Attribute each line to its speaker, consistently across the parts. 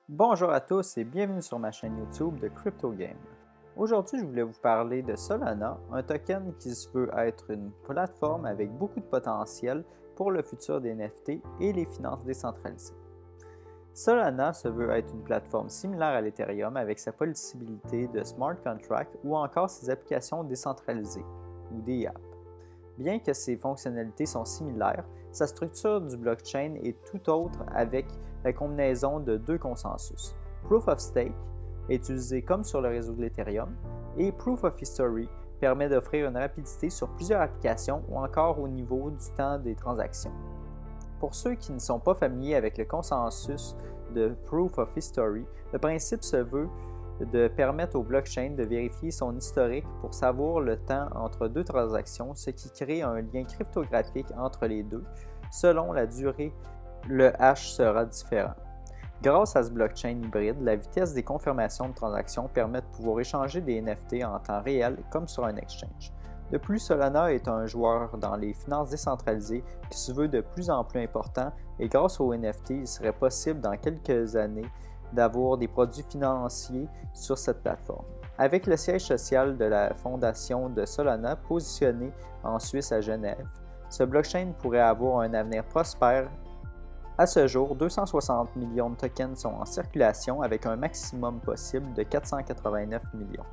Speaker 1: Bonjour à tous et bienvenue sur ma chaîne YouTube de Crypto Game. Aujourd'hui, je voulais vous parler de Solana, un token qui se veut être une plateforme avec beaucoup de potentiel pour le futur des NFT et les finances décentralisées. Solana se veut être une plateforme similaire à l'Ethereum avec sa possibilité de smart contract ou encore ses applications décentralisées ou DApp. Bien que ses fonctionnalités sont similaires, sa structure du blockchain est tout autre avec la combinaison de deux consensus. Proof of Stake est utilisé comme sur le réseau de l'Ethereum et Proof of History permet d'offrir une rapidité sur plusieurs applications ou encore au niveau du temps des transactions. Pour ceux qui ne sont pas familiers avec le consensus de Proof of History, le principe se veut de permettre au blockchain de vérifier son historique pour savoir le temps entre deux transactions, ce qui crée un lien cryptographique entre les deux. Selon la durée, le hash sera différent. Grâce à ce blockchain hybride, la vitesse des confirmations de transactions permet de pouvoir échanger des NFT en temps réel comme sur un exchange. De plus, Solana est un joueur dans les finances décentralisées qui se veut de plus en plus important et grâce aux NFT, il serait possible dans quelques années d'avoir des produits financiers sur cette plateforme. Avec le siège social de la fondation de Solana positionné en Suisse à Genève, ce blockchain pourrait avoir un avenir prospère. À ce jour, 260 millions de tokens sont en circulation avec un maximum possible de 489 millions.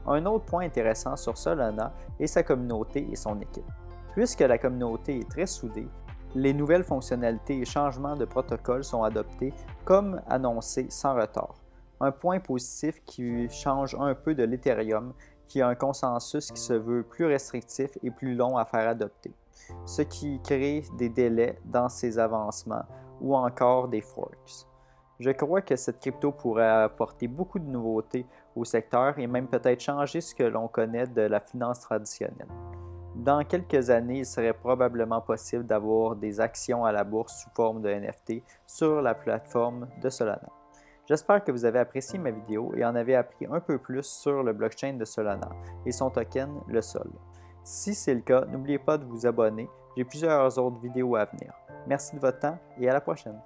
Speaker 1: Un autre point intéressant sur Solana est sa communauté et son équipe. Puisque la communauté est très soudée, les nouvelles fonctionnalités et changements de protocole sont adoptés comme annoncé sans retard. Un point positif qui change un peu de l'Ethereum, qui a un consensus qui se veut plus restrictif et plus long à faire adopter, ce qui crée des délais dans ses avancements ou encore des forks. Je crois que cette crypto pourrait apporter beaucoup de nouveautés au secteur et même peut-être changer ce que l'on connaît de la finance traditionnelle. Dans quelques années, il serait probablement possible d'avoir des actions à la bourse sous forme de NFT sur la plateforme de Solana. J'espère que vous avez apprécié ma vidéo et en avez appris un peu plus sur le blockchain de Solana et son token, le SOL. Si c'est le cas, n'oubliez pas de vous abonner, j'ai plusieurs autres vidéos à venir. Merci de votre temps et à la prochaine!